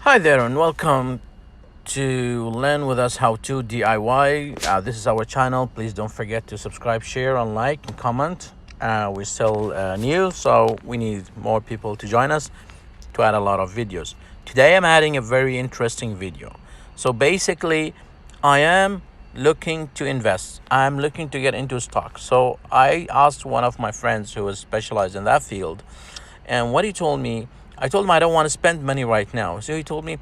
Hi there and welcome to Learn With Us How To DIY. This is our channel. Please don't forget to subscribe, share, and like and comment. We're still new, so we need more people to join us to add a lot of videos. Today I'm adding a very interesting video. So basically, I am looking to invest. I'm looking to get into stocks. So I asked one of my friends who is specialized in that field, and what he told me, I told him I don't want to spend money right now. So he told me,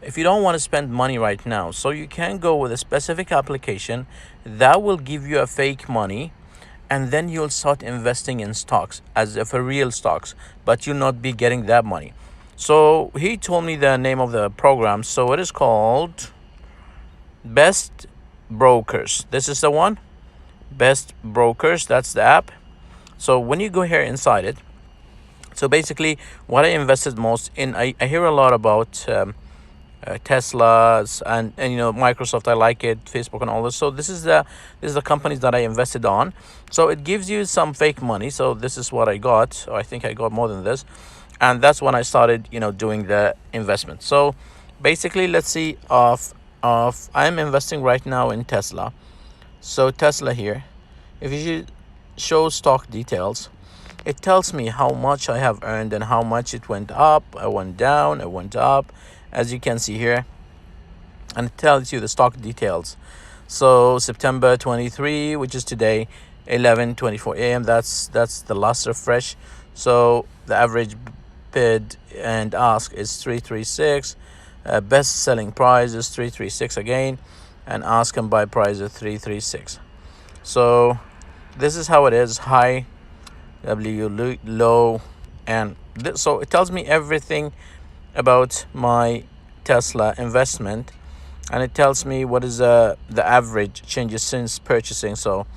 if you don't want to spend money right now, so you can go with a specific application that will give you a fake money, and then you'll start investing in stocks as if a real stocks, but you'll not be getting that money. So he told me the name of the program. So it is called Best Brokers. This is the one, Best Brokers. That's the app. So when you go here inside it, so basically what I invested most in, I hear a lot about Teslas and Microsoft. I like it, Facebook and all this. So this is the companies that I invested on. So it gives you some fake money. So this is what I got. I think I got more than this, and that's when I started doing the investment. So basically, let's see, I'm investing right now in Tesla. So Tesla here, if you show stock details, it tells me how much I have earned and how much it went up, it went down, it went up, as you can see here. And it tells you the stock details. So September 23, which is today, 11:24 a.m. That's the last refresh. So the average bid and ask is 336. Best selling price is 336 again, and ask and buy price is 336. So this is how it is: high, W, low, and so it tells me everything about my Tesla investment, and it tells me what is the average changes since purchasing. So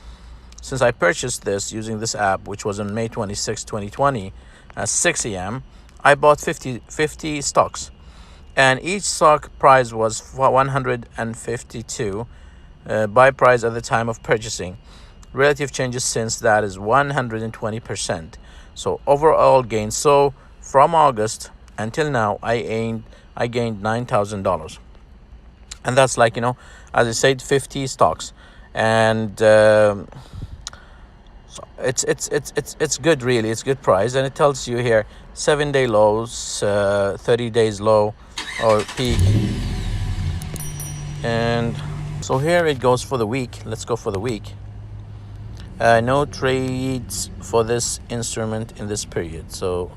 since I purchased this using this app, which was on May 26, 2020 at 6 a.m., I bought 50 stocks, and each stock price was 152 buy price at the time of purchasing. Relative changes since that is 120%. So overall gain. So from August until now, I gained $9,000, and that's like as I said, 50 stocks, and so it's good, really. It's good price, and it tells you here 7-day lows, 30 days low or peak, and so here it goes for the week. Let's go for the week. No trades for this instrument in this period. So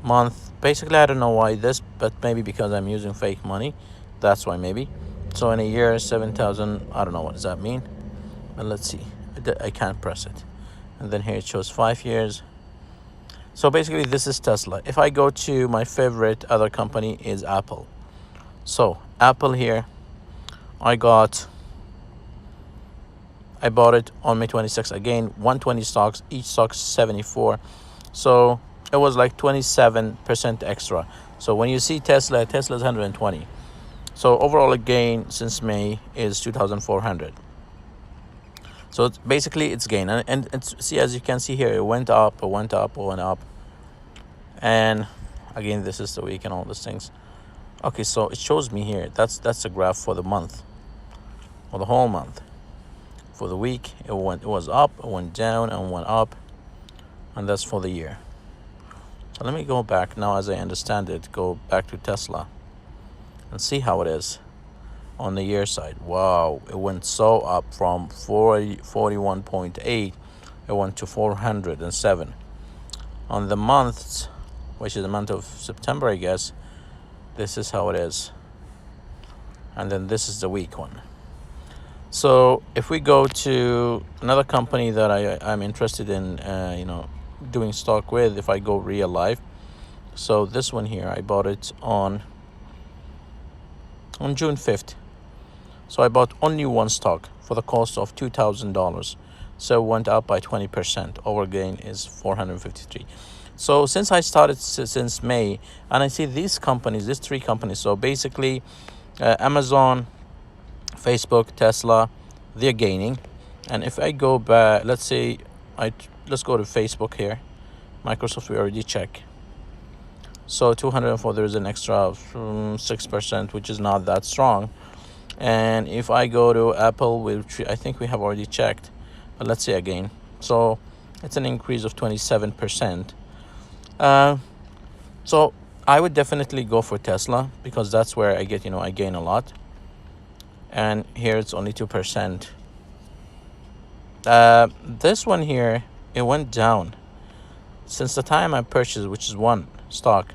month, basically I don't know why this, but maybe because I'm using fake money, that's why maybe. So in a year, 7,000, I don't know what does that mean, but let's see. I can't press it, and then here it shows 5 years. So basically this is Tesla. If I go to my favorite other company is Apple. So Apple here, I bought it on May 26 again, 120 stocks, each stock 74. So it was like 27% extra. So when you see Tesla's 120. So overall gain since May is 2,400. So basically it's gain. And see, as you can see here, it went up, it went up, it went up. And again, this is the week and all these things. Okay, so it shows me here, that's the graph for the month, for the whole month. For the week, it was up, it went down, and went up, and that's for the year. So let me go back now, as I understand it, go back to Tesla and see how it is on the year side. Wow, it went so up from 41.8, it went to 407. On the months, which is the month of September, I guess, this is how it is. And then this is the week one. So if we go to another company that I'm interested in, doing stock with, if I go real life. So this one here, I bought it on June 5th. So I bought only one stock for the cost of $2,000. So it went up by 20%. Over gain is 453. So since I started since May, and I see these three companies. So basically, Amazon, Facebook, Tesla, they're gaining. And if I go back, let's say let's go to Facebook here. Microsoft we already check. So 204, there's an extra 6%, which is not that strong. And if I go to Apple, which I think we have already checked, but let's see again. So it's an increase of 27%. So I would definitely go for Tesla, because that's where I get, I gain a lot. And here it's only 2%. This one here, it went down. Since the time I purchased, which is one stock,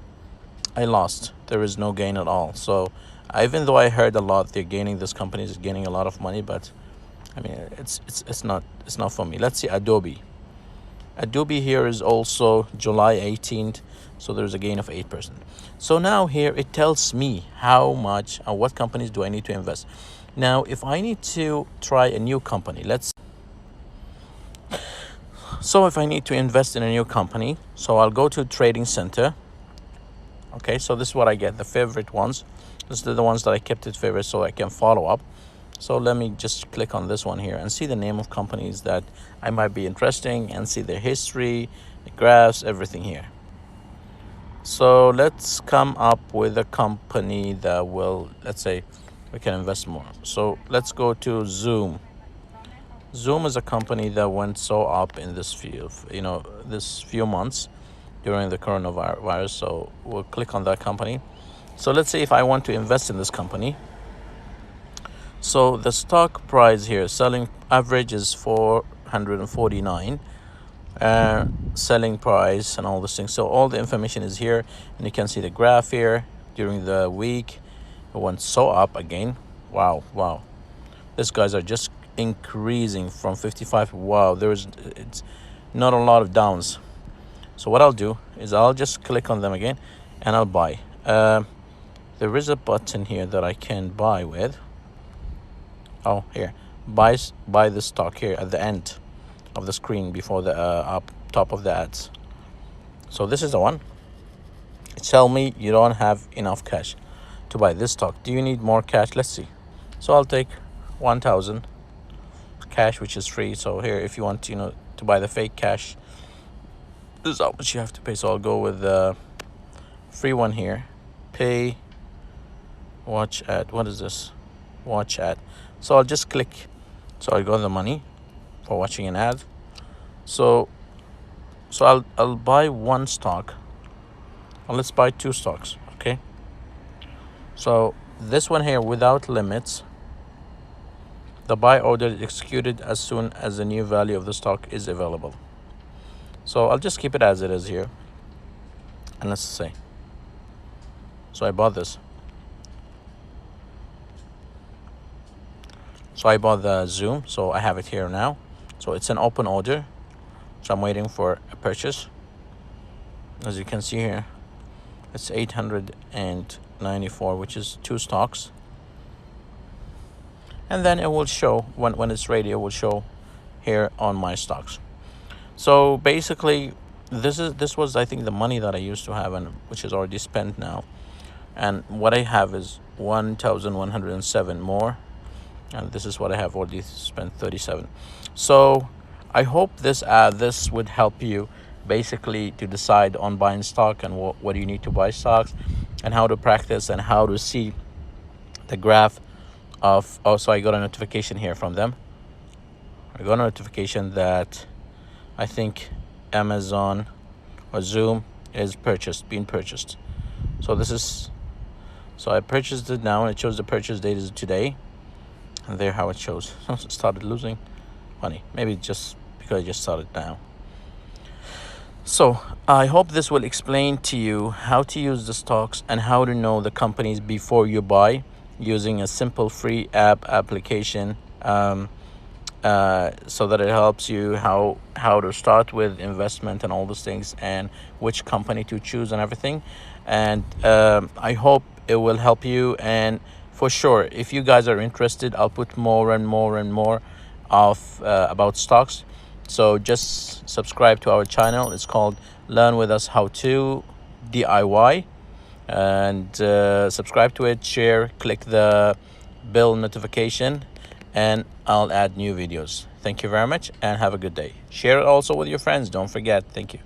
I lost. There is no gain at all. So even though I heard a lot, this company is gaining a lot of money, but I mean, it's not for me. Let's see Adobe. Adobe here is also July 18th, so there's a gain of 8%. So now here it tells me how much and what companies do I need to invest. Now, if I need to try a new company, so if I need to invest in a new company, so I'll go to Trading Center. Okay, so this is what I get, the favorite ones. This is the ones that I kept it favorite so I can follow up. So let me just click on this one here and see the name of companies that I might be interesting and see their history, the graphs, everything here. So let's come up with a company that will, let's say, we can invest more. So let's go to Zoom. Zoom is a company that went so up in this few months during the coronavirus. So we'll click on that company. So let's say if I want to invest in this company. So the stock price here, selling average is 449, selling price and all these things. So all the information is here, and you can see the graph here during the week. It went so up again. Wow. These guys are just increasing from 55. Wow, it's not a lot of downs. So what I'll do is I'll just click on them again and I'll buy. There is a button here that I can buy with. Oh, here, buy the stock here at the end of the screen before the up top of the ads. So this is the one. Tell me you don't have enough cash to buy this stock. Do you need more cash? Let's see. So I'll take 1,000 cash, which is free. So here, if you want to buy the fake cash, this is how much you have to pay. So I'll go with the free one here. Pay, watch ad. What is this? Watch ad. So I'll just click. So I got the money for watching an ad. So I'll buy one stock. Well, let's buy two stocks. Okay. So this one here, without limits. The buy order is executed as soon as the new value of the stock is available. So I'll just keep it as it is here. And let's say. So I bought this. So I bought the Zoom, so I have it here now. So it's an open order. So I'm waiting for a purchase. As you can see here, it's 894, which is two stocks. And then it will show, when it's ready, it will show here on my stocks. So basically, this was, I think, the money that I used to have, and which is already spent now. And what I have is 1,107 more. And this is what I have already spent, 37. So I hope this would help you basically to decide on buying stock and what you need to buy stocks, and how to practice and how to see the graph of. Also, I got a notification here from them. I got a notification that I think Amazon or Zoom is being purchased. So I purchased it now, and it shows the purchase date is today. And there how it shows. It started losing money. Maybe just because I just started now. So I hope this will explain to you how to use the stocks and how to know the companies before you buy, using a simple free application, so that it helps you how to start with investment and all those things, and which company to choose and everything. And I hope it will help you. And for sure, if you guys are interested, I'll put more and more of about stocks. So just subscribe to our channel. It's called Learn With Us How To DIY. And subscribe to it, share, click the bell notification, and I'll add new videos. Thank you very much, and have a good day. Share it also with your friends. Don't forget. Thank you.